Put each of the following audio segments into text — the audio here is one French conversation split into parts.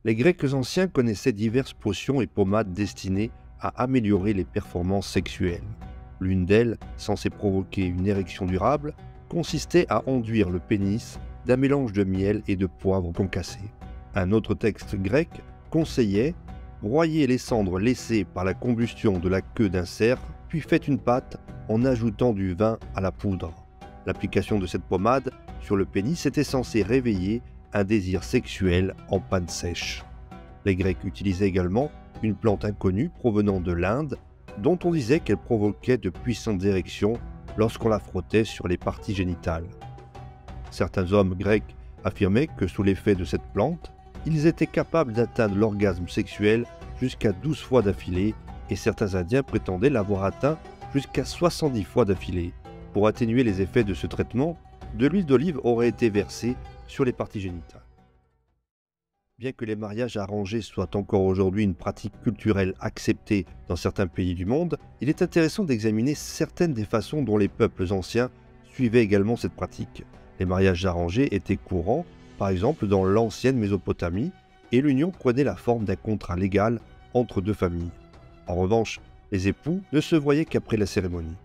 Les Grecs anciens connaissaient diverses potions et pommades destinées à améliorer les performances sexuelles. L'une d'elles, censée provoquer une érection durable, consistait à enduire le pénis d'un mélange de miel et de poivre concassé. Un autre texte grec conseillait « broyer les cendres laissées par la combustion de la queue d'un cerf, puis faites une pâte en ajoutant du vin à la poudre ». L'application de cette pommade sur le pénis était censée réveiller un désir sexuel en panne sèche. Les Grecs utilisaient également une plante inconnue provenant de l'Inde, dont on disait qu'elle provoquait de puissantes érections lorsqu'on la frottait sur les parties génitales. Certains hommes grecs affirmaient que sous l'effet de cette plante, ils étaient capables d'atteindre l'orgasme sexuel jusqu'à 12 fois d'affilée et certains Indiens prétendaient l'avoir atteint jusqu'à 70 fois d'affilée. Pour atténuer les effets de ce traitement, de l'huile d'olive aurait été versée sur les parties génitales. Bien que les mariages arrangés soient encore aujourd'hui une pratique culturelle acceptée dans certains pays du monde, il est intéressant d'examiner certaines des façons dont les peuples anciens suivaient également cette pratique. Les mariages arrangés étaient courants, par exemple dans l'ancienne Mésopotamie, et l'union prenait la forme d'un contrat légal entre deux familles. En revanche, les époux ne se voyaient qu'après la cérémonie.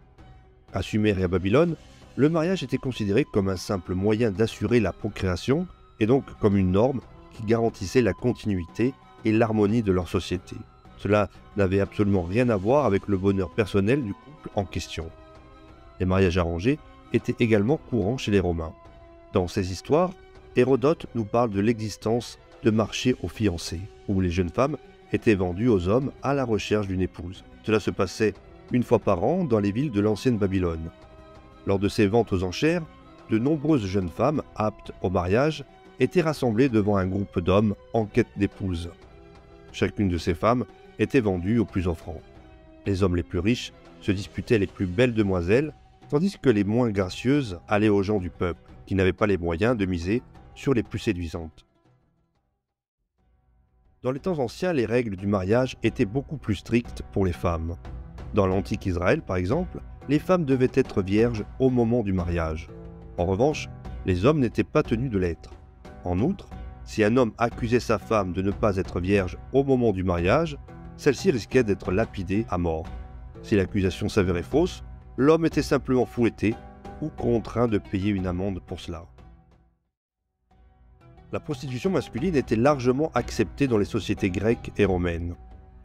À Sumer et à Babylone, le mariage était considéré comme un simple moyen d'assurer la procréation et donc comme une norme qui garantissait la continuité et l'harmonie de leur société. Cela n'avait absolument rien à voir avec le bonheur personnel du couple en question. Les mariages arrangés étaient également courants chez les Romains. Dans ces histoires, Hérodote nous parle de l'existence de marchés aux fiancés, où les jeunes femmes étaient vendues aux hommes à la recherche d'une épouse. Cela se passait une fois par an dans les villes de l'ancienne Babylone. Lors de ces ventes aux enchères, de nombreuses jeunes femmes aptes au mariage étaient rassemblées devant un groupe d'hommes en quête d'épouse. Chacune de ces femmes était vendue au plus offrant. Les hommes les plus riches se disputaient les plus belles demoiselles, tandis que les moins gracieuses allaient aux gens du peuple, qui n'avaient pas les moyens de miser sur les plus séduisantes. Dans les temps anciens, les règles du mariage étaient beaucoup plus strictes pour les femmes. Dans l'antique Israël, par exemple, les femmes devaient être vierges au moment du mariage. En revanche, les hommes n'étaient pas tenus de l'être. En outre, si un homme accusait sa femme de ne pas être vierge au moment du mariage, celle-ci risquait d'être lapidée à mort. Si l'accusation s'avérait fausse, l'homme était simplement fouetté ou contraint de payer une amende pour cela. La prostitution masculine était largement acceptée dans les sociétés grecques et romaines.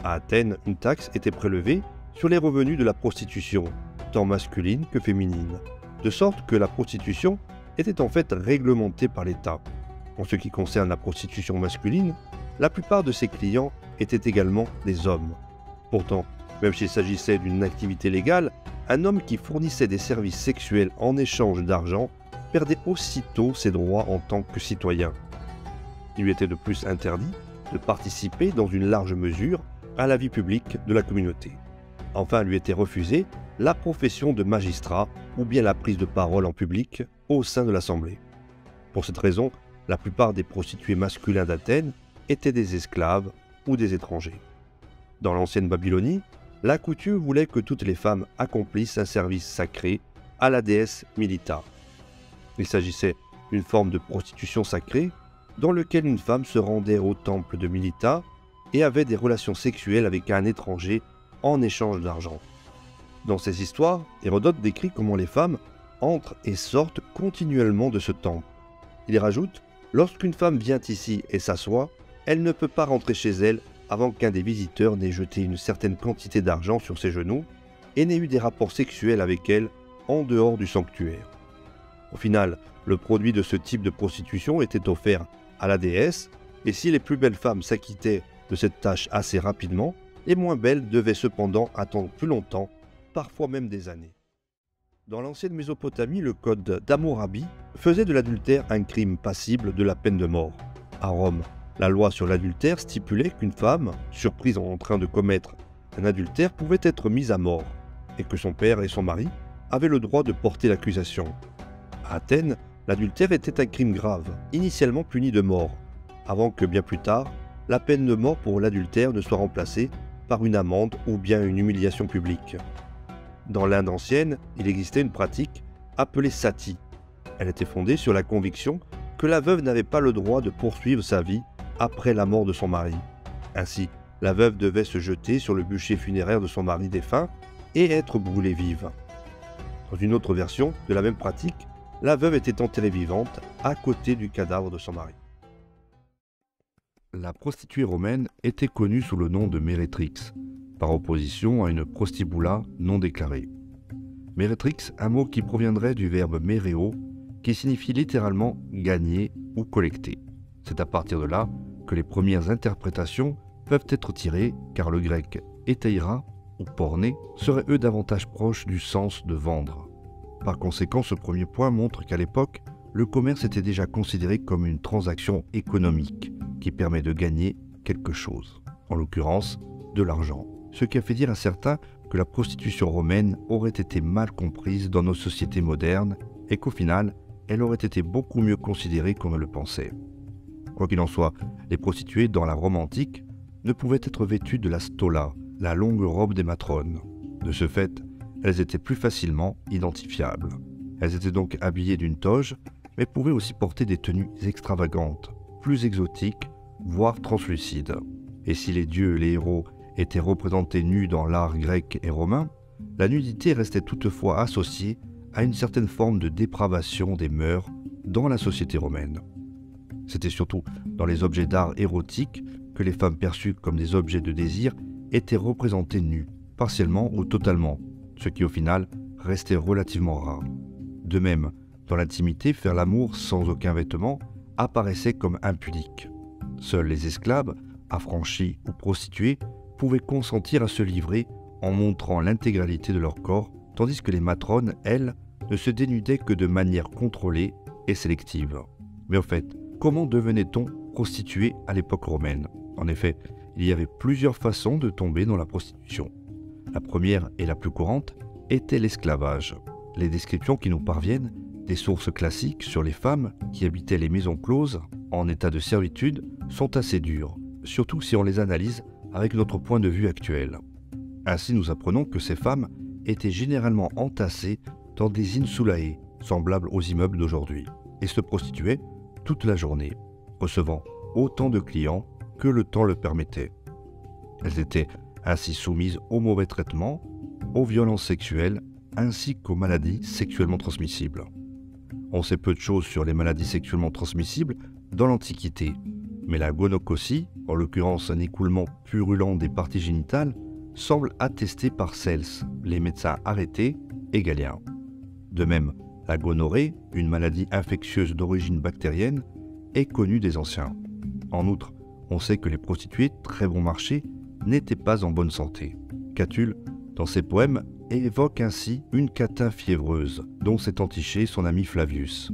À Athènes, une taxe était prélevée sur les revenus de la prostitution, tant masculine que féminine, de sorte que la prostitution était en fait réglementée par l'État. En ce qui concerne la prostitution masculine, la plupart de ses clients étaient également des hommes. Pourtant, même s'il s'agissait d'une activité légale, un homme qui fournissait des services sexuels en échange d'argent perdait aussitôt ses droits en tant que citoyen. Il lui était de plus interdit de participer dans une large mesure à la vie publique de la communauté. Enfin, lui était refusée la profession de magistrat ou bien la prise de parole en public au sein de l'Assemblée. Pour cette raison, la plupart des prostituées masculins d'Athènes étaient des esclaves ou des étrangers. Dans l'ancienne Babylonie, la coutume voulait que toutes les femmes accomplissent un service sacré à la déesse Milita. Il s'agissait d'une forme de prostitution sacrée dans laquelle une femme se rendait au temple de Milita et avait des relations sexuelles avec un étranger en échange d'argent. Dans ces histoires, Hérodote décrit comment les femmes entrent et sortent continuellement de ce temple. Il rajoute « Lorsqu'une femme vient ici et s'assoit, elle ne peut pas rentrer chez elle avant qu'un des visiteurs n'ait jeté une certaine quantité d'argent sur ses genoux et n'ait eu des rapports sexuels avec elle en dehors du sanctuaire. » Au final, le produit de ce type de prostitution était offert à la déesse, et si les plus belles femmes s'acquittaient de cette tâche assez rapidement, les moins belles devaient cependant attendre plus longtemps, parfois même des années. Dans l'ancienne Mésopotamie, le code d'Hammurabi faisait de l'adultère un crime passible de la peine de mort. À Rome, la loi sur l'adultère stipulait qu'une femme, surprise en train de commettre un adultère, pouvait être mise à mort, et que son père et son mari avaient le droit de porter l'accusation. À Athènes, l'adultère était un crime grave, initialement puni de mort, avant que bien plus tard, la peine de mort pour l'adultère ne soit remplacée par une amende ou bien une humiliation publique. Dans l'Inde ancienne, il existait une pratique appelée sati. Elle était fondée sur la conviction que la veuve n'avait pas le droit de poursuivre sa vie après la mort de son mari. Ainsi, la veuve devait se jeter sur le bûcher funéraire de son mari défunt et être brûlée vive. Dans une autre version de la même pratique, la veuve était enterrée vivante à côté du cadavre de son mari. La prostituée romaine était connue sous le nom de méretrix, par opposition à une prostibula non déclarée. Méretrix, un mot qui proviendrait du verbe mereo, qui signifie littéralement gagner ou collecter. C'est à partir de là que les premières interprétations peuvent être tirées, car le grec éteira ou porné seraient eux davantage proches du sens de vendre. Par conséquent, ce premier point montre qu'à l'époque, le commerce était déjà considéré comme une transaction économique qui permet de gagner quelque chose, en l'occurrence de l'argent. Ce qui a fait dire à certains que la prostitution romaine aurait été mal comprise dans nos sociétés modernes et qu'au final, elle aurait été beaucoup mieux considérée qu'on ne le pensait. Quoi qu'il en soit, les prostituées dans la Rome antique ne pouvaient être vêtues de la stola, la longue robe des matrones. De ce fait, elles étaient plus facilement identifiables. Elles étaient donc habillées d'une toge, mais pouvaient aussi porter des tenues extravagantes, plus exotiques, voire translucides. Et si les dieux et les héros étaient représentés nus dans l'art grec et romain, la nudité restait toutefois associée à une certaine forme de dépravation des mœurs dans la société romaine. C'était surtout dans les objets d'art érotiques que les femmes perçues comme des objets de désir étaient représentées nues, partiellement ou totalement, ce qui au final restait relativement rare. De même, dans l'intimité, faire l'amour sans aucun vêtement apparaissait comme impudique. Seuls les esclaves, affranchis ou prostituées, pouvaient consentir à se livrer en montrant l'intégralité de leur corps, tandis que les matrones, elles, ne se dénudaient que de manière contrôlée et sélective. Mais au fait, comment devenait-on prostituée à l'époque romaine? En effet, il y avait plusieurs façons de tomber dans la prostitution. La première et la plus courante était l'esclavage. Les descriptions qui nous parviennent des sources classiques sur les femmes qui habitaient les maisons closes en état de servitude sont assez dures, surtout si on les analyse avec notre point de vue actuel. Ainsi, nous apprenons que ces femmes étaient généralement entassées dans des insulae, semblables aux immeubles d'aujourd'hui, et se prostituaient toute la journée, recevant autant de clients que le temps le permettait. Elles étaient ainsi soumises aux mauvais traitements, aux violences sexuelles, ainsi qu'aux maladies sexuellement transmissibles. On sait peu de choses sur les maladies sexuellement transmissibles dans l'Antiquité, mais la gonococcie, en l'occurrence un écoulement purulent des parties génitales, semble attestée par Cels, les médecins arrêtés, et Galien. De même, la gonorrhée, une maladie infectieuse d'origine bactérienne, est connue des anciens. En outre, on sait que les prostituées très bon marché n'étaient pas en bonne santé. Catulle, dans ses poèmes, évoque ainsi une catin fiévreuse, dont s'est entiché son ami Flavius.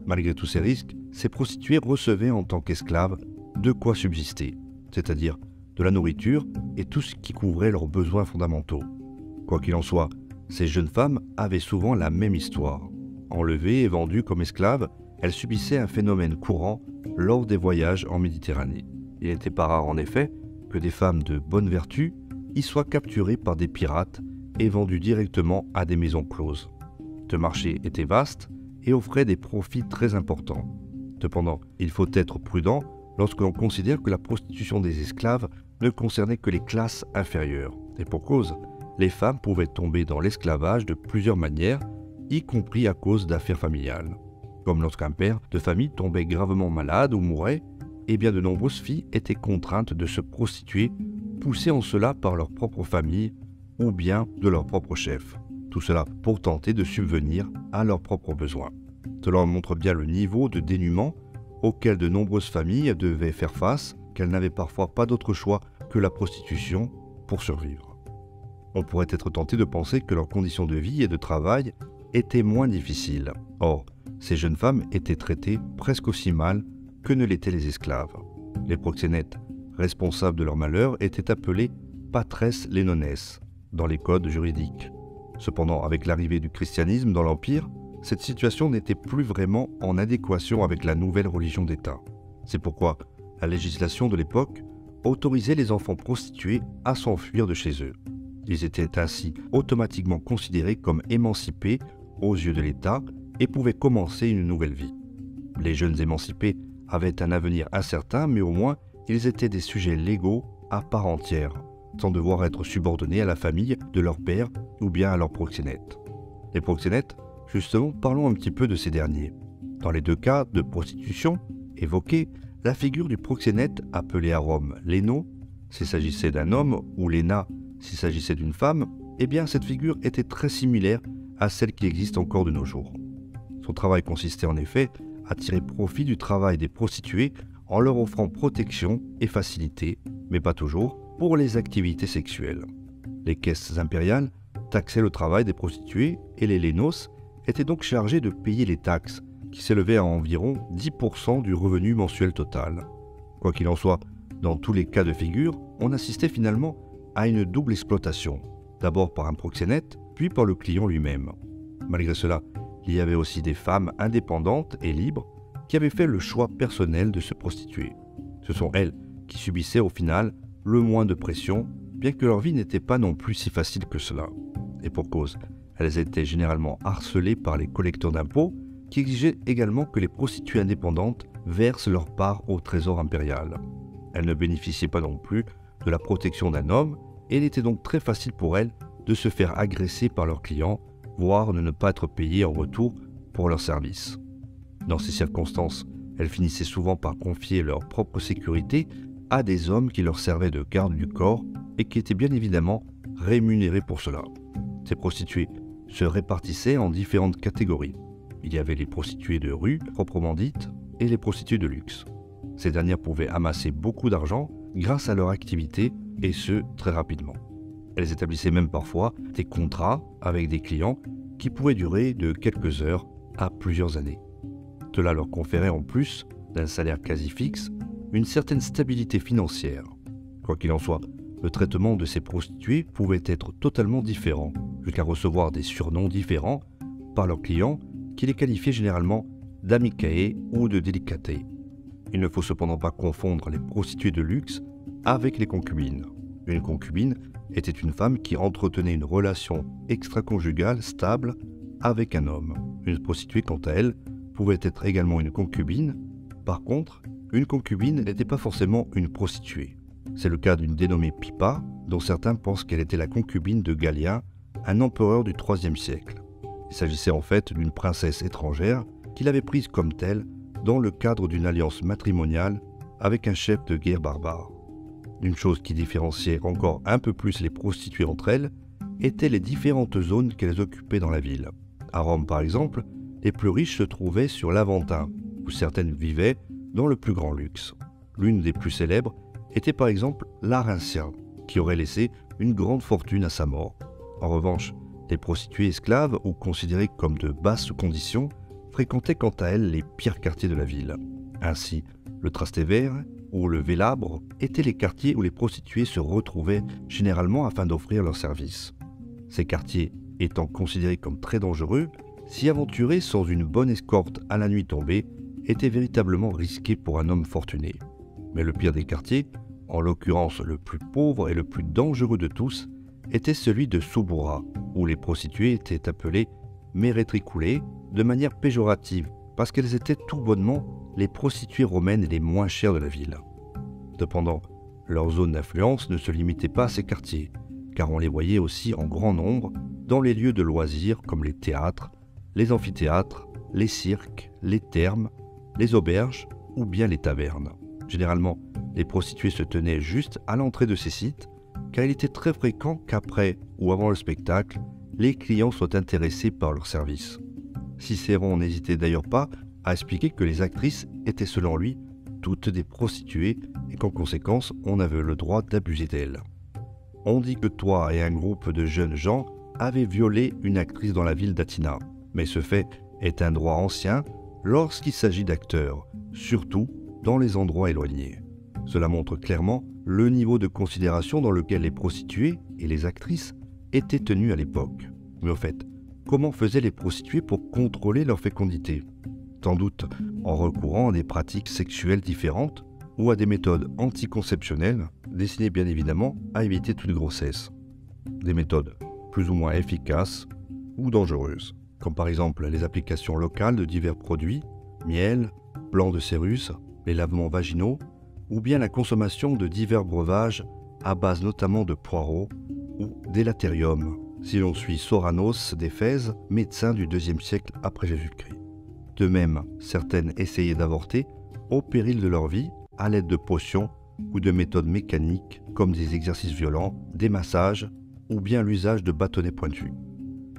Malgré tous ces risques, ces prostituées recevaient en tant qu'esclaves de quoi subsister, c'est-à-dire de la nourriture et tout ce qui couvrait leurs besoins fondamentaux. Quoi qu'il en soit, ces jeunes femmes avaient souvent la même histoire. Enlevées et vendues comme esclaves, elles subissaient un phénomène courant lors des voyages en Méditerranée. Il n'était pas rare en effet que des femmes de bonne vertu y soient capturées par des pirates et vendues directement à des maisons closes. Ce marché était vaste et offrait des profits très importants. Cependant, il faut être prudent lorsque l'on considère que la prostitution des esclaves ne concernait que les classes inférieures. Et pour cause, les femmes pouvaient tomber dans l'esclavage de plusieurs manières, y compris à cause d'affaires familiales. Comme lorsqu'un père de famille tombait gravement malade ou mourait, et bien de nombreuses filles étaient contraintes de se prostituer, poussées en cela par leur propre famille ou bien de leur propre chef. Tout cela pour tenter de subvenir à leurs propres besoins. Cela montre bien le niveau de dénuement auquel de nombreuses familles devaient faire face, qu'elles n'avaient parfois pas d'autre choix que la prostitution pour survivre. On pourrait être tenté de penser que leurs conditions de vie et de travail étaient moins difficiles. Or, ces jeunes femmes étaient traitées presque aussi mal que ne l'étaient les esclaves. Les proxénètes responsables de leur malheur étaient appelés patres lenones dans les codes juridiques. Cependant, avec l'arrivée du christianisme dans l'Empire, cette situation n'était plus vraiment en adéquation avec la nouvelle religion d'État. C'est pourquoi la législation de l'époque autorisait les enfants prostitués à s'enfuir de chez eux. Ils étaient ainsi automatiquement considérés comme émancipés aux yeux de l'État et pouvaient commencer une nouvelle vie. Les jeunes émancipés avaient un avenir incertain, mais au moins ils étaient des sujets légaux à part entière, sans devoir être subordonnés à la famille de leur père ou bien à leurs proxénètes. Les proxénètes, justement, parlons un petit peu de ces derniers. Dans les deux cas de prostitution évoqués, la figure du proxénète, appelé à Rome léno, s'il s'agissait d'un homme, ou léna, s'il s'agissait d'une femme, eh bien cette figure était très similaire à celle qui existe encore de nos jours. Son travail consistait en effet à tirer profit du travail des prostituées en leur offrant protection et facilité, mais pas toujours, pour les activités sexuelles. Les caisses impériales taxaient le travail des prostituées et les lénos étaient donc chargés de payer les taxes, qui s'élevaient à environ 10% du revenu mensuel total. Quoi qu'il en soit, dans tous les cas de figure, on assistait finalement à une double exploitation, d'abord par un proxénète, puis par le client lui-même. Malgré cela, il y avait aussi des femmes indépendantes et libres qui avaient fait le choix personnel de se prostituer. Ce sont elles qui subissaient au final le moins de pression, bien que leur vie n'était pas non plus si facile que cela. Et pour cause, elles étaient généralement harcelées par les collecteurs d'impôts qui exigeaient également que les prostituées indépendantes versent leur part au trésor impérial. Elles ne bénéficiaient pas non plus de la protection d'un homme et il était donc très facile pour elles de se faire agresser par leurs clients, voire de ne pas être payées en retour pour leurs services. Dans ces circonstances, elles finissaient souvent par confier leur propre sécurité à des hommes qui leur servaient de garde du corps et qui étaient bien évidemment rémunérés pour cela. Ces prostituées se répartissaient en différentes catégories. Il y avait les prostituées de rue, proprement dites, et les prostituées de luxe. Ces dernières pouvaient amasser beaucoup d'argent grâce à leur activité, et ce, très rapidement. Elles établissaient même parfois des contrats avec des clients qui pouvaient durer de quelques heures à plusieurs années. Cela leur conférait en plus d'un salaire quasi fixe une certaine stabilité financière. Quoi qu'il en soit, le traitement de ces prostituées pouvait être totalement différent, jusqu'à recevoir des surnoms différents par leurs clients qui les qualifiaient généralement d'amicae ou de délicates. Il ne faut cependant pas confondre les prostituées de luxe avec les concubines. Une concubine était une femme qui entretenait une relation extra-conjugale stable avec un homme. Une prostituée, quant à elle, pouvait être également une concubine. Par contre, une concubine n'était pas forcément une prostituée. C'est le cas d'une dénommée Pippa, dont certains pensent qu'elle était la concubine de Galien, un empereur du IIIe siècle. Il s'agissait en fait d'une princesse étrangère qu'il avait prise comme telle dans le cadre d'une alliance matrimoniale avec un chef de guerre barbare. Une chose qui différenciait encore un peu plus les prostituées entre elles étaient les différentes zones qu'elles occupaient dans la ville. À Rome par exemple, les plus riches se trouvaient sur l'Aventin, où certaines vivaient dans le plus grand luxe. L'une des plus célèbres était par exemple l'Arincien, qui aurait laissé une grande fortune à sa mort. En revanche, les prostituées esclaves, ou considérées comme de basse condition, fréquentaient quant à elles les pires quartiers de la ville. Ainsi, le Trastevere ou le Vélabre étaient les quartiers où les prostituées se retrouvaient généralement afin d'offrir leurs services. Ces quartiers étant considérés comme très dangereux, s'y aventurer sans une bonne escorte à la nuit tombée était véritablement risqué pour un homme fortuné. Mais le pire des quartiers, en l'occurrence le plus pauvre et le plus dangereux de tous, était celui de Subura, où les prostituées étaient appelées mérétricoulées de manière péjorative, parce qu'elles étaient tout bonnement les prostituées romaines les moins chères de la ville. Cependant, leur zone d'influence ne se limitait pas à ces quartiers, car on les voyait aussi en grand nombre dans les lieux de loisirs comme les théâtres, les amphithéâtres, les cirques, les thermes, les auberges ou bien les tavernes. Généralement, les prostituées se tenaient juste à l'entrée de ces sites, car il était très fréquent qu'après ou avant le spectacle, les clients soient intéressés par leurs services. Cicéron n'hésitait d'ailleurs pas à expliquer que les actrices étaient selon lui toutes des prostituées et qu'en conséquence on avait le droit d'abuser d'elles. On dit que toi et un groupe de jeunes gens avez violé une actrice dans la ville d'Athina, mais ce fait est un droit ancien lorsqu'il s'agit d'acteurs, surtout dans les endroits éloignés. Cela montre clairement le niveau de considération dans lequel les prostituées et les actrices étaient tenues à l'époque. Mais au fait, comment faisaient les prostituées pour contrôler leur fécondité ? Sans doute en recourant à des pratiques sexuelles différentes ou à des méthodes anticonceptionnelles destinées bien évidemment à éviter toute grossesse. Des méthodes plus ou moins efficaces ou dangereuses, comme par exemple les applications locales de divers produits, miel, blanc de cérus, les lavements vaginaux ou bien la consommation de divers breuvages à base notamment de poireaux ou d'élathérium, si l'on suit Soranos d'Éphèse, médecin du IIe siècle après Jésus-Christ. De même, certaines essayaient d'avorter au péril de leur vie à l'aide de potions ou de méthodes mécaniques comme des exercices violents, des massages ou bien l'usage de bâtonnets pointus.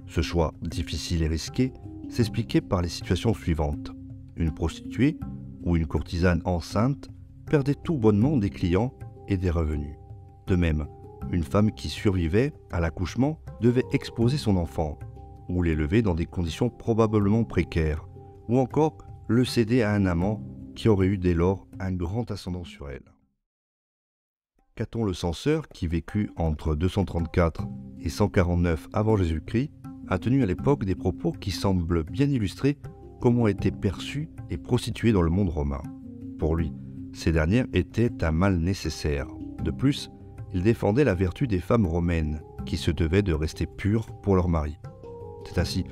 Ce choix difficile et risqué s'expliquait par les situations suivantes. Une prostituée ou une courtisane enceinte perdait tout bonnement des clients et des revenus. De même, une femme qui survivait à l'accouchement devait exposer son enfant ou l'élever dans des conditions probablement précaires, ou encore le céder à un amant qui aurait eu dès lors un grand ascendant sur elle. Caton le censeur, qui vécut entre 234 et 149 avant Jésus-Christ, a tenu à l'époque des propos qui semblent bien illustrer comment étaient perçues les prostituées dans le monde romain. Pour lui, ces dernières étaient un mal nécessaire. De plus, il défendait la vertu des femmes romaines, qui se devaient de rester pures pour leur mari. C'est ainsi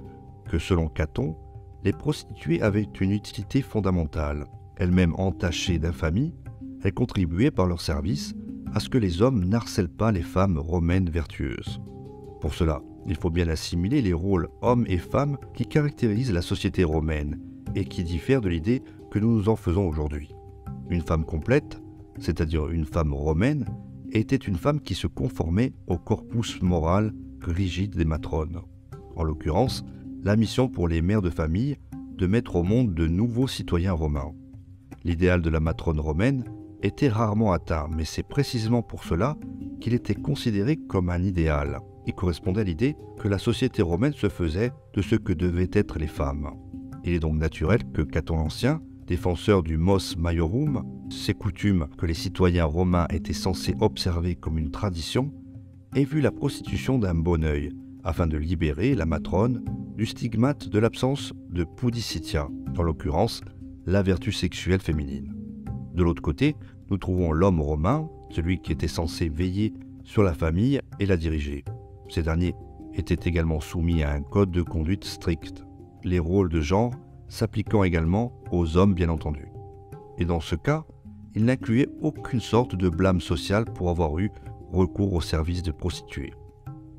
que, selon Caton, les prostituées avaient une utilité fondamentale. Elles-mêmes entachées d'infamie, elles contribuaient par leur service à ce que les hommes n'harcèlent pas les femmes romaines vertueuses. Pour cela, il faut bien assimiler les rôles hommes et femmes qui caractérisent la société romaine et qui diffèrent de l'idée que nous nous en faisons aujourd'hui. Une femme complète, c'est-à-dire une femme romaine, était une femme qui se conformait au corpus moral rigide des matrones. En l'occurrence, la mission pour les mères de famille de mettre au monde de nouveaux citoyens romains. L'idéal de la matrone romaine était rarement atteint, mais c'est précisément pour cela qu'il était considéré comme un idéal. Il correspondait à l'idée que la société romaine se faisait de ce que devaient être les femmes. Il est donc naturel que Caton l'Ancien, défenseur du mos maiorum, ces coutumes que les citoyens romains étaient censés observer comme une tradition, ait vu la prostitution d'un bon œil, afin de libérer la matrone du stigmate de l'absence de pudicitia, en l'occurrence la vertu sexuelle féminine. De l'autre côté, nous trouvons l'homme romain, celui qui était censé veiller sur la famille et la diriger. Ces derniers étaient également soumis à un code de conduite strict, les rôles de genre s'appliquant également aux hommes bien entendu. Et dans ce cas, il n'incluait aucune sorte de blâme social pour avoir eu recours au service de prostituées.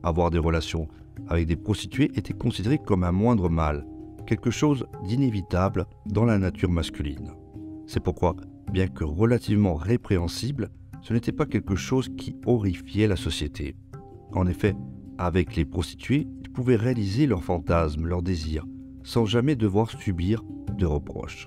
Avoir des relations avec des prostituées était considéré comme un moindre mal, quelque chose d'inévitable dans la nature masculine. C'est pourquoi, bien que relativement répréhensible, ce n'était pas quelque chose qui horrifiait la société. En effet, avec les prostituées, ils pouvaient réaliser leurs fantasmes, leurs désirs, sans jamais devoir subir de reproches.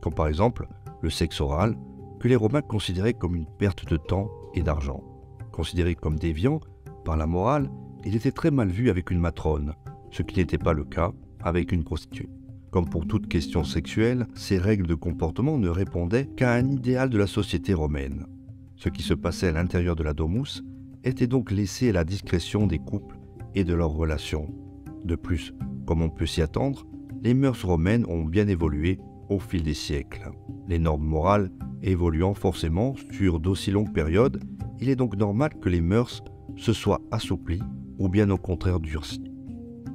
Comme par exemple le sexe oral, que les Romains considéraient comme une perte de temps et d'argent. Considéré comme déviant par la morale, il était très mal vu avec une matrone, ce qui n'était pas le cas avec une prostituée. Comme pour toute question sexuelle, ces règles de comportement ne répondaient qu'à un idéal de la société romaine. Ce qui se passait à l'intérieur de la domus était donc laissé à la discrétion des couples et de leurs relations. De plus, comme on peut s'y attendre, les mœurs romaines ont bien évolué au fil des siècles. Les normes morales évoluant forcément sur d'aussi longues périodes, il est donc normal que les mœurs se soient assouplies ou bien au contraire durcies.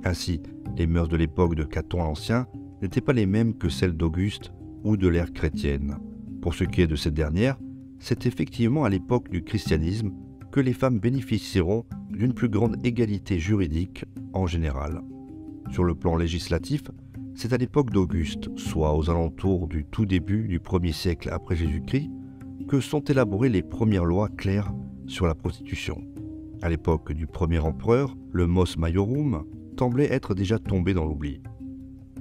Ainsi, les mœurs de l'époque de Caton l'Ancien n'étaient pas les mêmes que celles d'Auguste ou de l'ère chrétienne. Pour ce qui est de cette dernière, c'est effectivement à l'époque du christianisme que les femmes bénéficieront d'une plus grande égalité juridique en général. Sur le plan législatif, c'est à l'époque d'Auguste, soit aux alentours du tout début du 1er siècle après Jésus-Christ, que sont élaborées les premières lois claires sur la prostitution. À l'époque du premier empereur, le mos maiorum semblait être déjà tombé dans l'oubli.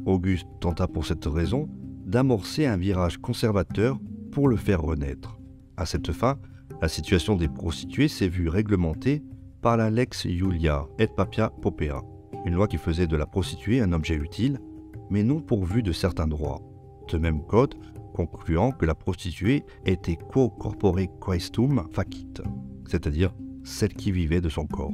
Auguste tenta pour cette raison d'amorcer un virage conservateur pour le faire renaître. À cette fin, la situation des prostituées s'est vue réglementée par la Lex Iulia et Papia Popea, une loi qui faisait de la prostituée un objet utile, mais non pourvu de certains droits. Ce même code concluant que la prostituée était quo corpore quaestum facit, c'est-à-dire celle qui vivait de son corps.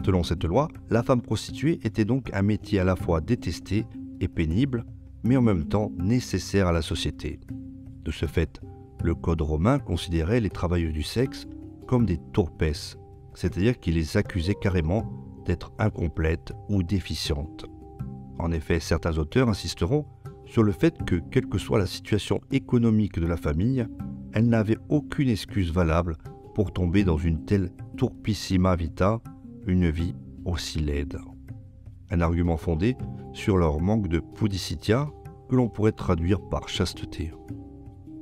Selon cette loi, la femme prostituée était donc un métier à la fois détesté et pénible, mais en même temps nécessaire à la société. De ce fait, le code romain considérait les travailleuses du sexe comme des turpes, c'est-à-dire qu'il les accusait carrément d'être incomplètes ou déficientes. En effet, certains auteurs insisteront sur le fait que, quelle que soit la situation économique de la famille, elle n'avait aucune excuse valable pour tomber dans une telle turpissima vita, une vie aussi laide. Un argument fondé sur leur manque de pudicitia que l'on pourrait traduire par chasteté.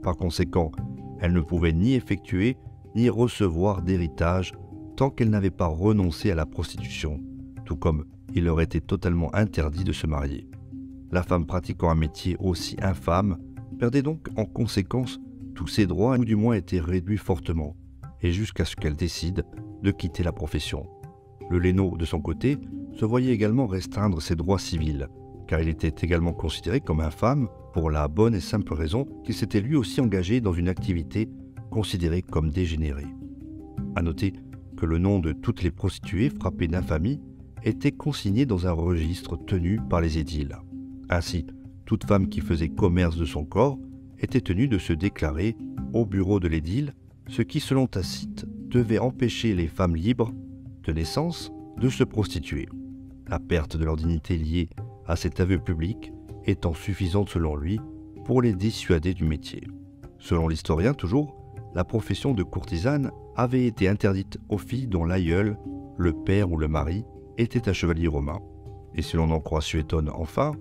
Par conséquent, elle ne pouvait ni effectuer ni recevoir d'héritage tant qu'elle n'avait pas renoncé à la prostitution, tout comme il leur était totalement interdit de se marier. La femme pratiquant un métier aussi infâme perdait donc en conséquence tous ses droits ou du moins était réduit fortement, et jusqu'à ce qu'elle décide de quitter la profession. Le léno, de son côté, se voyait également restreindre ses droits civils, car il était également considéré comme infâme pour la bonne et simple raison qu'il s'était lui aussi engagé dans une activité considérée comme dégénérée. À noter que le nom de toutes les prostituées frappées d'infamie était consigné dans un registre tenu par les édiles. Ainsi, toute femme qui faisait commerce de son corps était tenue de se déclarer au bureau de l'édile, ce qui, selon Tacite, devait empêcher les femmes libres de naissance de se prostituer. La perte de leur dignité liée à cet aveu public étant suffisante selon lui pour les dissuader du métier. Selon l'historien toujours, la profession de courtisane avait été interdite aux filles dont l'aïeul, le père ou le mari était un chevalier romain. Et si l'on en croit Suétone enfin,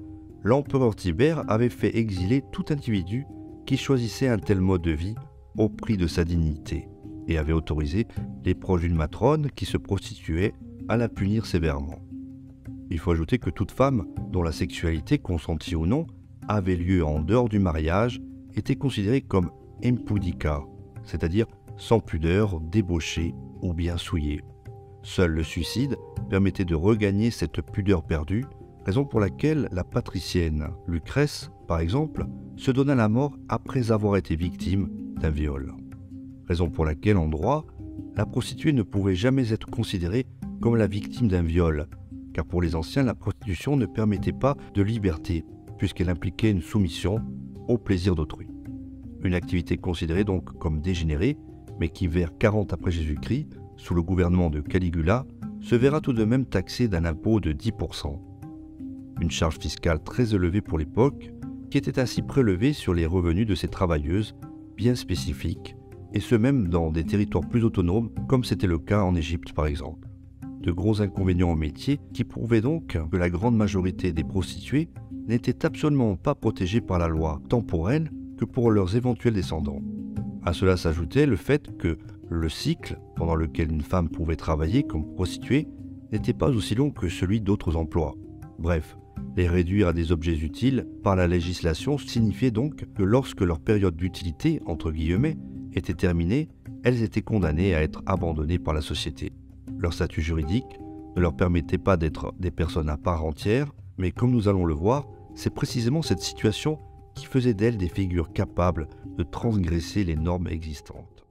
l'empereur Tibère avait fait exiler tout individu qui choisissait un tel mode de vie au prix de sa dignité et avait autorisé les proches d'une matrone qui se prostituait à la punir sévèrement. Il faut ajouter que toute femme dont la sexualité, consentie ou non, avait lieu en dehors du mariage était considérée comme impudica, c'est-à-dire sans pudeur, débauchée ou bien souillée. Seul le suicide permettait de regagner cette pudeur perdue, raison pour laquelle la patricienne Lucrèce, par exemple, se donna la mort après avoir été victime d'un viol. Raison pour laquelle, en droit, la prostituée ne pouvait jamais être considérée comme la victime d'un viol, car pour les anciens, la prostitution ne permettait pas de liberté, puisqu'elle impliquait une soumission au plaisir d'autrui. Une activité considérée donc comme dégénérée, mais qui vers 40 après Jésus-Christ, sous le gouvernement de Caligula, se verra tout de même taxée d'un impôt de 10%. Une charge fiscale très élevée pour l'époque, qui était ainsi prélevée sur les revenus de ces travailleuses, bien spécifiques, et ce même dans des territoires plus autonomes, comme c'était le cas en Égypte par exemple. De gros inconvénients au métier qui prouvaient donc que la grande majorité des prostituées n'étaient absolument pas protégées par la loi, tant pour elles que pour leurs éventuels descendants. À cela s'ajoutait le fait que le cycle pendant lequel une femme pouvait travailler comme prostituée n'était pas aussi long que celui d'autres emplois. Bref, les réduire à des objets utiles par la législation signifiait donc que lorsque leur période d'utilité, entre guillemets, était terminée, elles étaient condamnées à être abandonnées par la société. Leur statut juridique ne leur permettait pas d'être des personnes à part entière, mais comme nous allons le voir, c'est précisément cette situation qui faisait d'elles des figures capables de transgresser les normes existantes.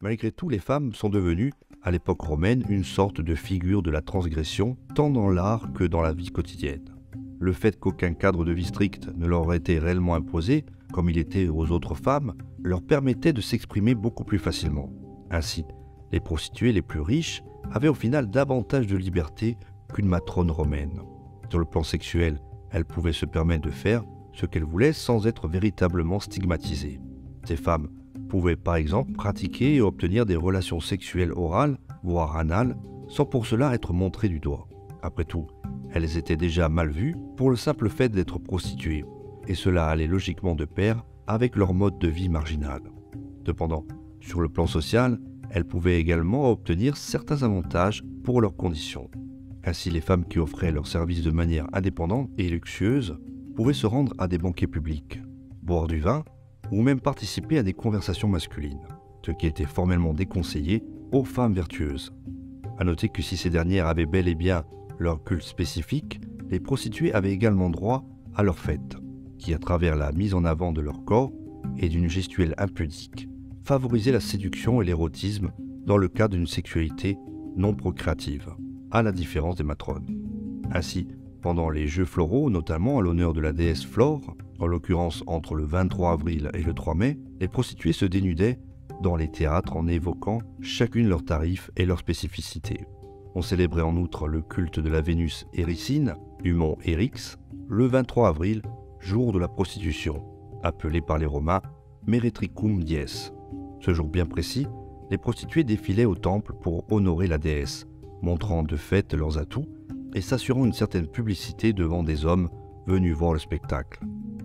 Malgré tout, les femmes sont devenues, à l'époque romaine, une sorte de figure de la transgression, tant dans l'art que dans la vie quotidienne. Le fait qu'aucun cadre de vie strict ne leur était réellement imposé, comme il était aux autres femmes, leur permettait de s'exprimer beaucoup plus facilement. Ainsi, les prostituées les plus riches avaient au final davantage de liberté qu'une matrone romaine. Sur le plan sexuel, elles pouvaient se permettre de faire ce qu'elles voulaient sans être véritablement stigmatisées. Ces femmes pouvaient par exemple pratiquer et obtenir des relations sexuelles orales, voire anales, sans pour cela être montrées du doigt. Après tout, elles étaient déjà mal vues pour le simple fait d'être prostituées, et cela allait logiquement de pair avec leur mode de vie marginal. Cependant, sur le plan social, elles pouvaient également obtenir certains avantages pour leurs conditions. Ainsi, les femmes qui offraient leurs services de manière indépendante et luxueuse pouvaient se rendre à des banquets publics, boire du vin ou même participer à des conversations masculines, ce qui était formellement déconseillé aux femmes vertueuses. À noter que si ces dernières avaient bel et bien leur culte spécifique, les prostituées avaient également droit à leur fête, qui, à travers la mise en avant de leur corps et d'une gestuelle impudique, favorisait la séduction et l'érotisme dans le cadre d'une sexualité non procréative, à la différence des matrones. Ainsi, pendant les Jeux floraux, notamment à l'honneur de la déesse Flore, en l'occurrence entre le 23 avril et le 3 mai, les prostituées se dénudaient dans les théâtres en évoquant chacune leurs tarifs et leurs spécificités. On célébrait en outre le culte de la Vénus Éricine, du mont Eryx, le 23 avril, jour de la prostitution, appelé par les Romains Meretricum Dies. Ce jour bien précis, les prostituées défilaient au temple pour honorer la déesse, montrant de fait leurs atouts et s'assurant une certaine publicité devant des hommes venus voir le spectacle.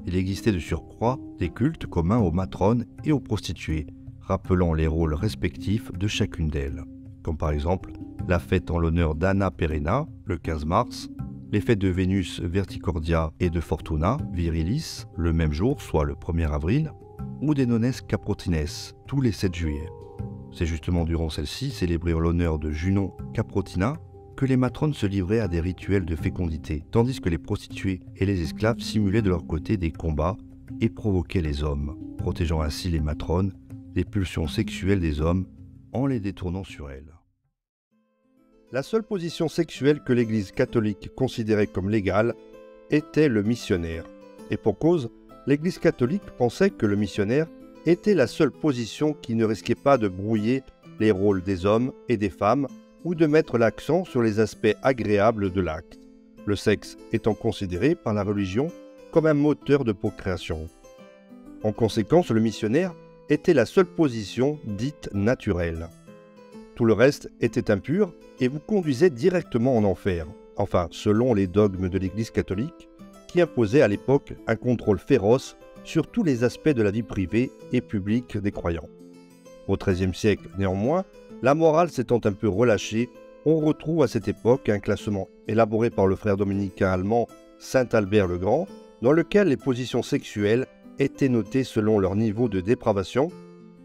Il existait de surcroît des cultes communs aux matrones et aux prostituées, rappelant les rôles respectifs de chacune d'elles, comme par exemple la fête en l'honneur d'Anna Perenna, le 15 mars, les fêtes de Vénus Verticordia et de Fortuna Virilis, le même jour, soit le 1er avril, ou des Nones Caprotines, tous les 7 juillet. C'est justement durant celle-ci, célébrée en l'honneur de Junon Caprotina, que les matrones se livraient à des rituels de fécondité, tandis que les prostituées et les esclaves simulaient de leur côté des combats et provoquaient les hommes, protégeant ainsi les matrones des pulsions sexuelles des hommes en les détournant sur elles. La seule position sexuelle que l'Église catholique considérait comme légale était le missionnaire. Et pour cause, l'Église catholique pensait que le missionnaire était la seule position qui ne risquait pas de brouiller les rôles des hommes et des femmes ou de mettre l'accent sur les aspects agréables de l'acte, le sexe étant considéré par la religion comme un moteur de procréation. En conséquence, le missionnaire était la seule position dite naturelle. Tout le reste était impur et vous conduisait directement en enfer, enfin selon les dogmes de l'Église catholique, qui imposait à l'époque un contrôle féroce sur tous les aspects de la vie privée et publique des croyants. Au XIIIe siècle, néanmoins, la morale s'étant un peu relâchée, on retrouve à cette époque un classement élaboré par le frère dominicain allemand Saint Albert le Grand, dans lequel les positions sexuelles étaient notées selon leur niveau de dépravation,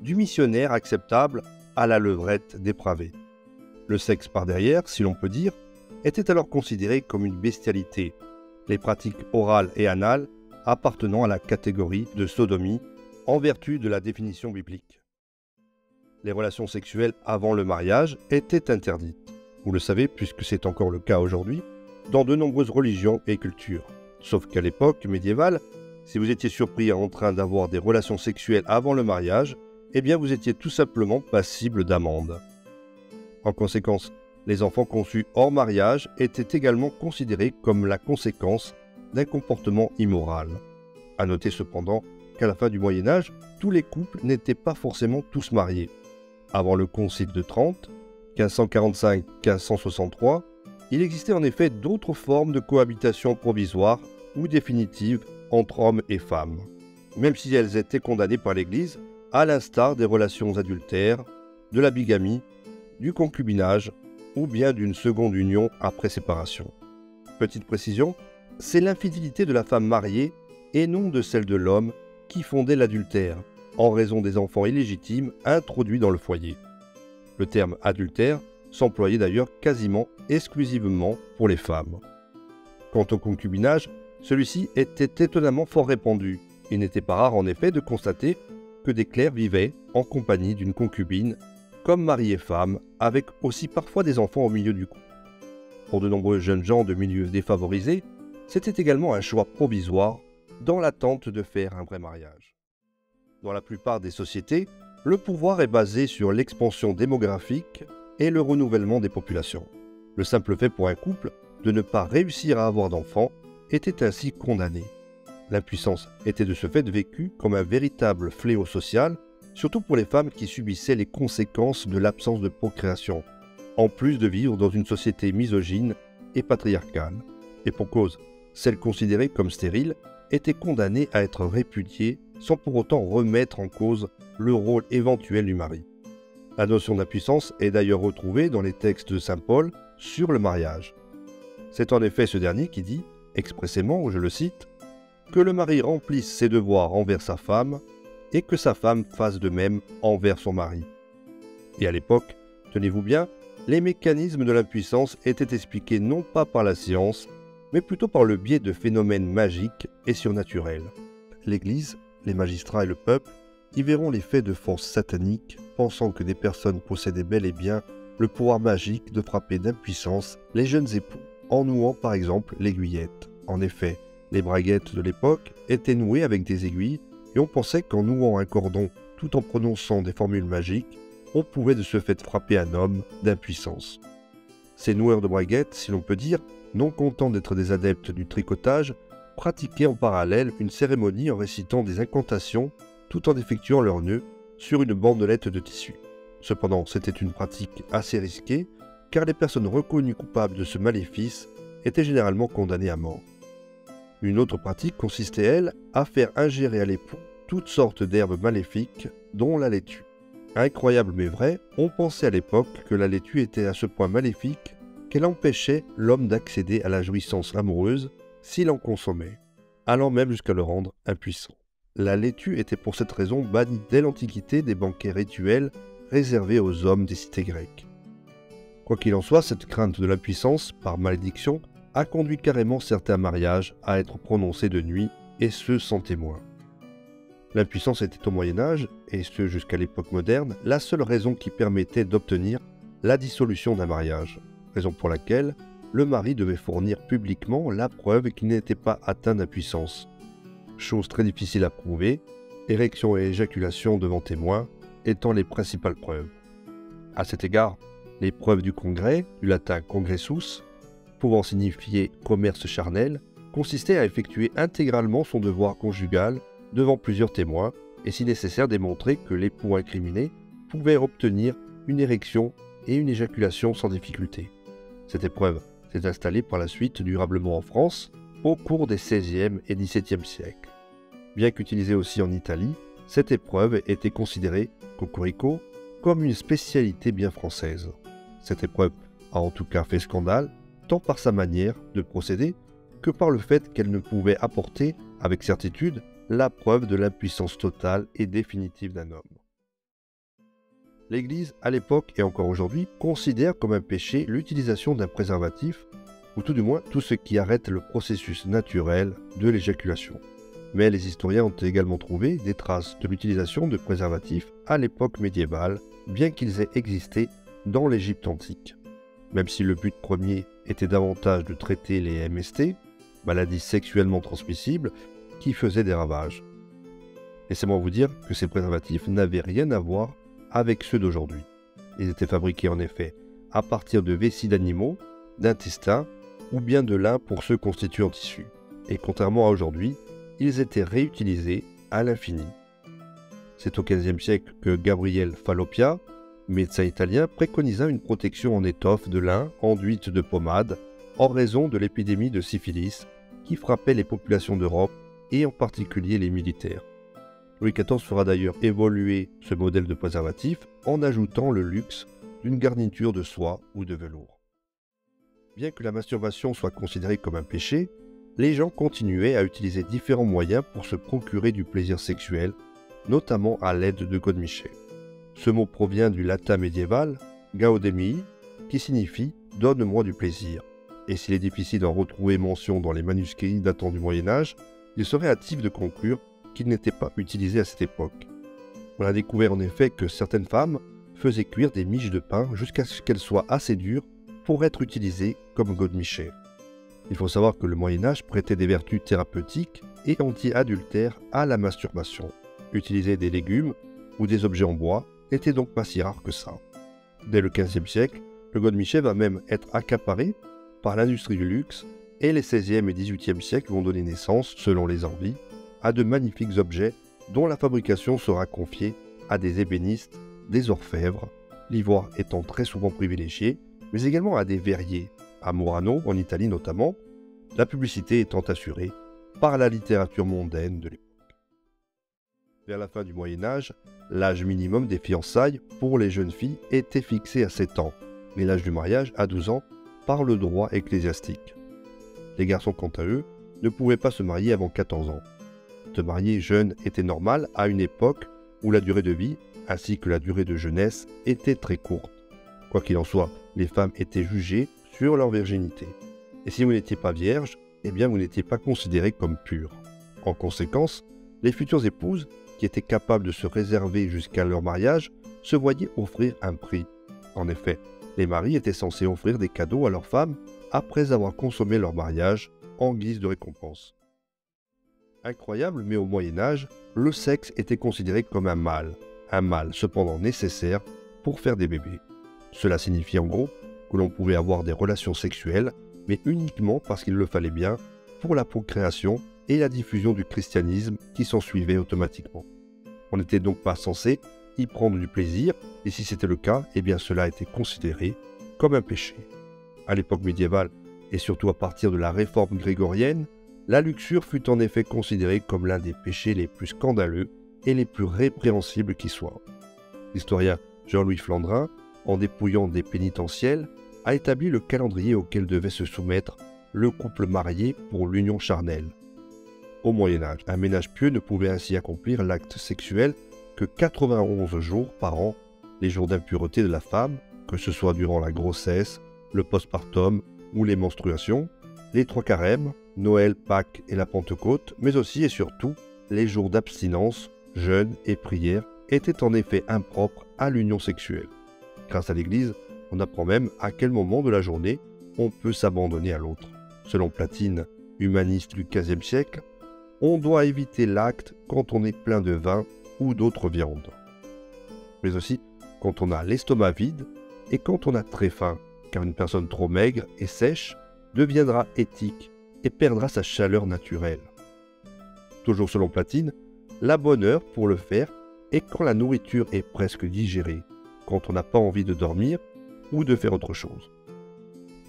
du missionnaire acceptable à la levrette dépravée. Le sexe par derrière, si l'on peut dire, était alors considéré comme une bestialité, les pratiques orales et anales appartenant à la catégorie de sodomie en vertu de la définition biblique. Les relations sexuelles avant le mariage étaient interdites. Vous le savez, puisque c'est encore le cas aujourd'hui, dans de nombreuses religions et cultures. Sauf qu'à l'époque médiévale, si vous étiez surpris en train d'avoir des relations sexuelles avant le mariage, eh bien vous étiez tout simplement passible d'amende. En conséquence, les enfants conçus hors mariage étaient également considérés comme la conséquence d'un comportement immoral. À noter cependant qu'à la fin du Moyen-Âge, tous les couples n'étaient pas forcément tous mariés. Avant le Concile de Trente, 1545-1563, il existait en effet d'autres formes de cohabitation provisoire ou définitive entre hommes et femmes, même si elles étaient condamnées par l'Église, à l'instar des relations adultères, de la bigamie, du concubinage ou bien d'une seconde union après séparation. Petite précision, c'est l'infidélité de la femme mariée et non de celle de l'homme qui fondait l'adultère, en raison des enfants illégitimes introduits dans le foyer. Le terme adultère s'employait d'ailleurs quasiment exclusivement pour les femmes. Quant au concubinage, celui-ci était étonnamment fort répandu. Il n'était pas rare en effet de constater que des clercs vivaient en compagnie d'une concubine, comme mari et femme, avec aussi parfois des enfants au milieu du couple. Pour de nombreux jeunes gens de milieux défavorisés, c'était également un choix provisoire dans l'attente de faire un vrai mariage. Dans la plupart des sociétés, le pouvoir est basé sur l'expansion démographique et le renouvellement des populations. Le simple fait pour un couple de ne pas réussir à avoir d'enfants était ainsi condamné. L'impuissance était de ce fait vécue comme un véritable fléau social, surtout pour les femmes qui subissaient les conséquences de l'absence de procréation, en plus de vivre dans une société misogyne et patriarcale. Et pour cause, celles considérées comme stériles étaient condamnées à être répudiées sans pour autant remettre en cause le rôle éventuel du mari. La notion d'impuissance est d'ailleurs retrouvée dans les textes de saint Paul sur le mariage. C'est en effet ce dernier qui dit, expressément, je le cite, « que le mari remplisse ses devoirs envers sa femme et que sa femme fasse de même envers son mari. » Et à l'époque, tenez-vous bien, les mécanismes de l'impuissance étaient expliqués non pas par la science, mais plutôt par le biais de phénomènes magiques et surnaturels. L'Église, les magistrats et le peuple y verront les faits de force satanique, pensant que des personnes possédaient bel et bien le pouvoir magique de frapper d'impuissance les jeunes époux, en nouant par exemple l'aiguillette. En effet, les braguettes de l'époque étaient nouées avec des aiguilles et on pensait qu'en nouant un cordon tout en prononçant des formules magiques, on pouvait de ce fait frapper un homme d'impuissance. Ces noueurs de braguettes, si l'on peut dire, non contents d'être des adeptes du tricotage, pratiquaient en parallèle une cérémonie en récitant des incantations tout en effectuant leurs nœuds sur une bandelette de tissu. Cependant, c'était une pratique assez risquée, car les personnes reconnues coupables de ce maléfice étaient généralement condamnées à mort. Une autre pratique consistait, elle, à faire ingérer à l'époux toutes sortes d'herbes maléfiques, dont la laitue. Incroyable mais vrai, on pensait à l'époque que la laitue était à ce point maléfique qu'elle empêchait l'homme d'accéder à la jouissance amoureuse s'il en consommait, allant même jusqu'à le rendre impuissant. La laitue était pour cette raison bannie dès l'Antiquité des banquets rituels réservés aux hommes des cités grecques. Quoi qu'il en soit, cette crainte de l'impuissance, par malédiction, a conduit carrément certains mariages à être prononcés de nuit, et ce sans témoin. L'impuissance était au Moyen-Âge, et ce jusqu'à l'époque moderne, la seule raison qui permettait d'obtenir la dissolution d'un mariage, raison pour laquelle le mari devait fournir publiquement la preuve qu'il n'était pas atteint d'impuissance. Chose très difficile à prouver, érection et éjaculation devant témoins étant les principales preuves. À cet égard, les preuves du congrès, du latin congressus, pouvant signifier commerce charnel, consistait à effectuer intégralement son devoir conjugal devant plusieurs témoins et si nécessaire démontrer que l'époux incriminé pouvait obtenir une érection et une éjaculation sans difficulté. Cette épreuve s'est installée par la suite durablement en France au cours des XVIe et XVIIe siècles. Bien qu'utilisée aussi en Italie, cette épreuve était considérée, cocorico, comme une spécialité bien française. Cette épreuve a en tout cas fait scandale, tant par sa manière de procéder que par le fait qu'elle ne pouvait apporter, avec certitude, la preuve de l'impuissance totale et définitive d'un homme. L'Église, à l'époque et encore aujourd'hui, considère comme un péché l'utilisation d'un préservatif, ou tout du moins tout ce qui arrête le processus naturel de l'éjaculation. Mais les historiens ont également trouvé des traces de l'utilisation de préservatifs à l'époque médiévale, bien qu'ils aient existé dans l'Égypte antique. Même si le but premier était davantage de traiter les MST, maladies sexuellement transmissibles, qui faisaient des ravages. Laissez-moi vous dire que ces préservatifs n'avaient rien à voir avec ceux d'aujourd'hui. Ils étaient fabriqués en effet à partir de vessies d'animaux, d'intestins ou bien de lin pour ceux constitués en tissu. Et contrairement à aujourd'hui, ils étaient réutilisés à l'infini. C'est au XVe siècle que Gabriel Falloppia, médecin italien, préconisa une protection en étoffe de lin enduite de pommade en raison de l'épidémie de syphilis qui frappait les populations d'Europe et en particulier les militaires. Louis XIV fera d'ailleurs évoluer ce modèle de préservatif en ajoutant le luxe d'une garniture de soie ou de velours. Bien que la masturbation soit considérée comme un péché, les gens continuaient à utiliser différents moyens pour se procurer du plaisir sexuel, notamment à l'aide de godemichés. Ce mot provient du latin médiéval « gaudemii » qui signifie « donne-moi du plaisir ». Et s'il est difficile d'en retrouver mention dans les manuscrits datant du Moyen-Âge, il serait hâtif de conclure qu'il n'était pas utilisé à cette époque. On a découvert en effet que certaines femmes faisaient cuire des miches de pain jusqu'à ce qu'elles soient assez dures pour être utilisées comme godemichés. Il faut savoir que le Moyen-Âge prêtait des vertus thérapeutiques et anti-adultères à la masturbation. Utiliser des légumes ou des objets en bois n'était donc pas si rare que ça. Dès le XVe siècle, le godemiché va même être accaparé par l'industrie du luxe et les XVIe et XVIIIe siècles vont donner naissance, selon les envies, à de magnifiques objets dont la fabrication sera confiée à des ébénistes, des orfèvres, l'ivoire étant très souvent privilégié, mais également à des verriers, à Murano en Italie notamment, la publicité étant assurée par la littérature mondaine de l'époque. Vers la fin du Moyen-Âge, l'âge minimum des fiançailles pour les jeunes filles était fixé à 7 ans, et l'âge du mariage à 12 ans par le droit ecclésiastique. Les garçons, quant à eux, ne pouvaient pas se marier avant 14 ans. Se marier jeune était normal à une époque où la durée de vie, ainsi que la durée de jeunesse, était très courte. Quoi qu'il en soit, les femmes étaient jugées sur leur virginité. Et si vous n'étiez pas vierge, eh bien vous n'étiez pas considéré comme pur. En conséquence, les futures épouses, qui étaient capables de se réserver jusqu'à leur mariage, se voyaient offrir un prix. En effet, les maris étaient censés offrir des cadeaux à leurs femmes après avoir consommé leur mariage en guise de récompense. Incroyable, mais au Moyen-Âge, le sexe était considéré comme un mal cependant nécessaire pour faire des bébés. Cela signifie en gros que l'on pouvait avoir des relations sexuelles, mais uniquement parce qu'il le fallait bien pour la procréation et la diffusion du christianisme qui s'ensuivait automatiquement. On n'était donc pas censé y prendre du plaisir, et si c'était le cas, eh bien cela était considéré comme un péché. À l'époque médiévale, et surtout à partir de la réforme grégorienne, la luxure fut en effet considérée comme l'un des péchés les plus scandaleux et les plus répréhensibles qui soient. L'historien Jean-Louis Flandrin, en dépouillant des pénitentiels, a établi le calendrier auquel devait se soumettre le couple marié pour l'union charnelle. Au Moyen-Âge, un ménage pieux ne pouvait ainsi accomplir l'acte sexuel que 91 jours par an, les jours d'impureté de la femme, que ce soit durant la grossesse, le postpartum ou les menstruations, les 3 carêmes, Noël, Pâques et la Pentecôte, mais aussi et surtout les jours d'abstinence, jeûne et prière étaient en effet impropres à l'union sexuelle. Grâce à l'Église, on apprend même à quel moment de la journée on peut s'abandonner à l'autre. Selon Platine, humaniste du XVe siècle, on doit éviter l'acte quand on est plein de vin ou d'autres viandes. Mais aussi quand on a l'estomac vide et quand on a très faim, car une personne trop maigre et sèche deviendra éthique et perdra sa chaleur naturelle. Toujours selon Platine, la bonne heure pour le faire est quand la nourriture est presque digérée, quand on n'a pas envie de dormir ou de faire autre chose.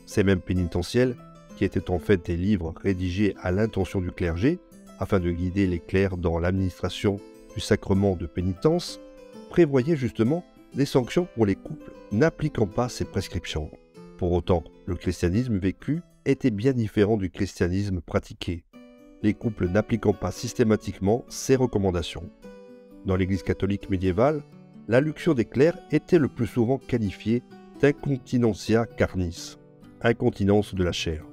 Ces mêmes pénitentiels, qui étaient en fait des livres rédigés à l'intention du clergé, afin de guider les clercs dans l'administration du sacrement de pénitence, prévoyaient justement des sanctions pour les couples n'appliquant pas ces prescriptions. Pour autant, le christianisme vécu était bien différent du christianisme pratiqué, les couples n'appliquant pas systématiquement ces recommandations. Dans l'Église catholique médiévale, la luxure des clercs était le plus souvent qualifiée d'incontinentia carnis, incontinence de la chair.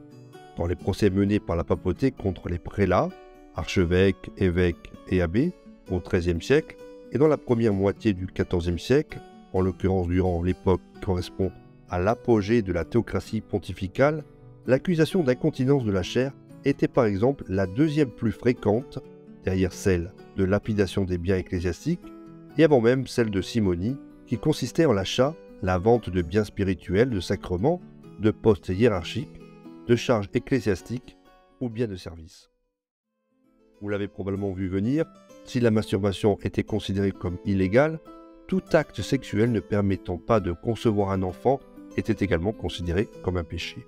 Dans les procès menés par la papauté contre les prélats, archevêques, évêques et abbés au XIIIe siècle, et dans la première moitié du XIVe siècle, en l'occurrence durant l'époque qui correspond à l'apogée de la théocratie pontificale, l'accusation d'incontinence de la chair était par exemple la deuxième plus fréquente, derrière celle de lapidation des biens ecclésiastiques, et avant même celle de simonie, qui consistait en l'achat, la vente de biens spirituels, de sacrements, de postes hiérarchiques, de charges ecclésiastiques ou bien de services. Vous l'avez probablement vu venir, si la masturbation était considérée comme illégale, tout acte sexuel ne permettant pas de concevoir un enfant était également considéré comme un péché.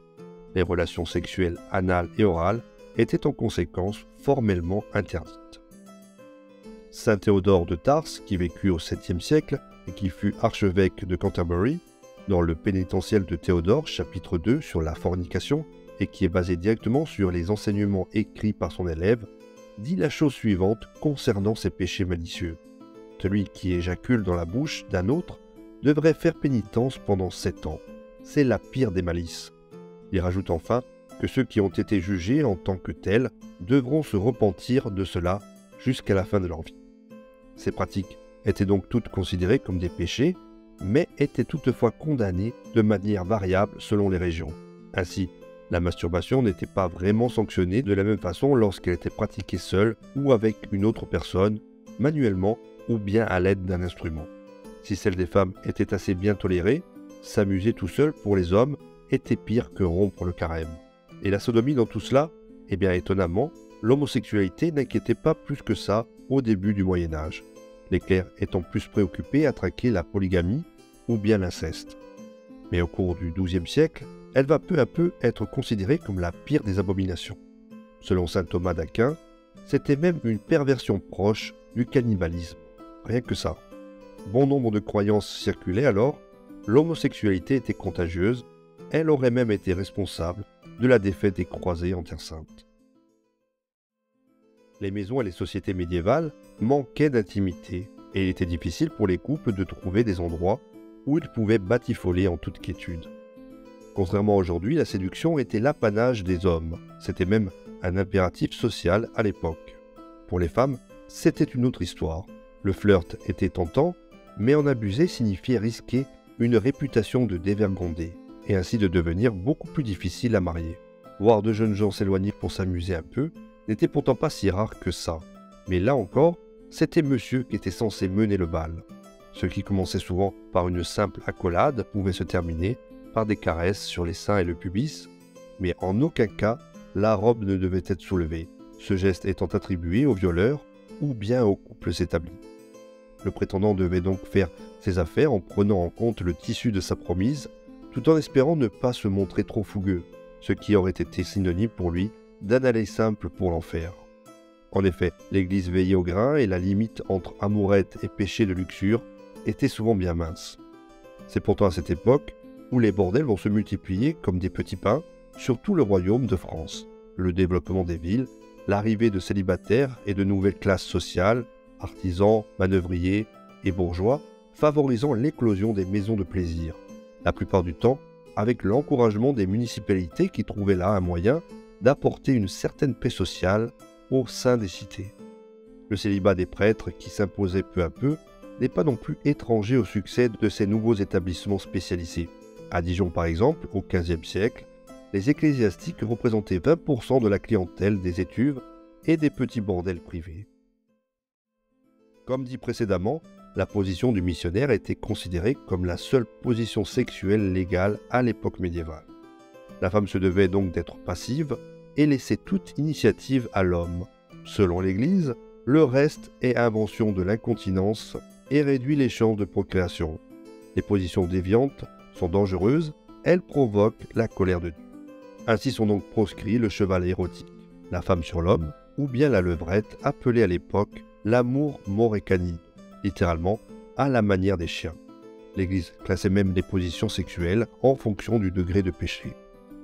Les relations sexuelles anales et orales étaient en conséquence formellement interdites. Saint Théodore de Tarse, qui vécut au 7e siècle et qui fut archevêque de Canterbury, dans le pénitentiel de Théodore, chapitre 2 sur la fornication, et qui est basé directement sur les enseignements écrits par son élève, dit la chose suivante concernant ces péchés malicieux. Celui qui éjacule dans la bouche d'un autre devrait faire pénitence pendant 7 ans. C'est la pire des malices. Il rajoute enfin que ceux qui ont été jugés en tant que tels devront se repentir de cela jusqu'à la fin de leur vie. Ces pratiques étaient donc toutes considérées comme des péchés, mais étaient toutefois condamnées de manière variable selon les régions. Ainsi, la masturbation n'était pas vraiment sanctionnée de la même façon lorsqu'elle était pratiquée seule ou avec une autre personne, manuellement ou bien à l'aide d'un instrument. Si celle des femmes était assez bien tolérée, s'amuser tout seul pour les hommes était pire que rompre le carême. Et la sodomie dans tout cela, eh bien étonnamment, l'homosexualité n'inquiétait pas plus que ça au début du Moyen-Âge, les clercs étant plus préoccupés à traquer la polygamie ou bien l'inceste. Mais au cours du XIIe siècle, elle va peu à peu être considérée comme la pire des abominations. Selon saint Thomas d'Aquin, c'était même une perversion proche du cannibalisme. Rien que ça. Bon nombre de croyances circulaient alors, l'homosexualité était contagieuse, elle aurait même été responsable de la défaite des croisés en Terre Sainte. Les maisons et les sociétés médiévales manquaient d'intimité et il était difficile pour les couples de trouver des endroits où ils pouvaient batifoler en toute quiétude. Contrairement à aujourd'hui, la séduction était l'apanage des hommes, c'était même un impératif social à l'époque. Pour les femmes, c'était une autre histoire. Le flirt était tentant, mais en abuser signifiait risquer une réputation de dévergondé, et ainsi de devenir beaucoup plus difficile à marier. Voir de jeunes gens s'éloigner pour s'amuser un peu n'était pourtant pas si rare que ça. Mais là encore, c'était monsieur qui était censé mener le bal. Ce qui commençait souvent par une simple accolade pouvait se terminer par des caresses sur les seins et le pubis, mais en aucun cas la robe ne devait être soulevée, ce geste étant attribué au violeur ou bien aux couples établis. Le prétendant devait donc faire ses affaires en prenant en compte le tissu de sa promise, tout en espérant ne pas se montrer trop fougueux, ce qui aurait été synonyme pour lui d'un aller simple pour l'enfer. En effet, l'Église veillait au grain et la limite entre amourette et péché de luxure était souvent bien mince. C'est pourtant à cette époque où les bordels vont se multiplier comme des petits pains sur tout le royaume de France. Le développement des villes, l'arrivée de célibataires et de nouvelles classes sociales, artisans, manœuvriers et bourgeois, favorisant l'éclosion des maisons de plaisir, la plupart du temps avec l'encouragement des municipalités qui trouvaient là un moyen d'apporter une certaine paix sociale au sein des cités. Le célibat des prêtres qui s'imposait peu à peu n'est pas non plus étranger au succès de ces nouveaux établissements spécialisés. À Dijon par exemple, au XVe siècle, les ecclésiastiques représentaient 20% de la clientèle des étuves et des petits bordels privés. Comme dit précédemment, la position du missionnaire était considérée comme la seule position sexuelle légale à l'époque médiévale. La femme se devait donc d'être passive et laisser toute initiative à l'homme. Selon l'Église, le reste est invention de l'incontinence et réduit les chances de procréation. Les positions déviantes sont dangereuses, elles provoquent la colère de Dieu. Ainsi sont donc proscrits le cheval érotique, la femme sur l'homme, ou bien la levrette, appelée à l'époque l'amour morécanide, littéralement à la manière des chiens. L'Église classait même les positions sexuelles en fonction du degré de péché.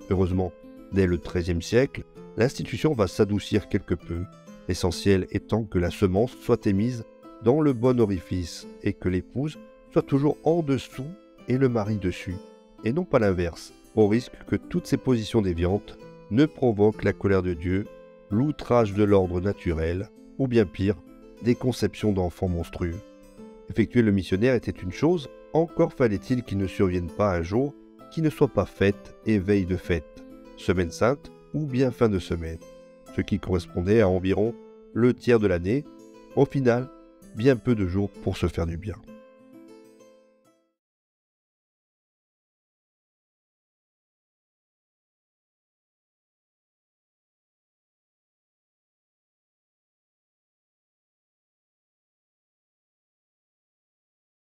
Heureusement, dès le XIIIe siècle, l'institution va s'adoucir quelque peu, l'essentiel étant que la semence soit émise dans le bon orifice et que l'épouse soit toujours en dessous et le mari dessus, et non pas l'inverse, au risque que toutes ces positions déviantes ne provoquent la colère de Dieu, l'outrage de l'ordre naturel, ou bien pire, des conceptions d'enfants monstrueux. Effectuer le missionnaire était une chose, encore fallait-il qu'il ne survienne pas un jour qui ne soit pas fête et veille de fête, semaine sainte ou bien fin de semaine, ce qui correspondait à environ le tiers de l'année. Au final, bien peu de jours pour se faire du bien.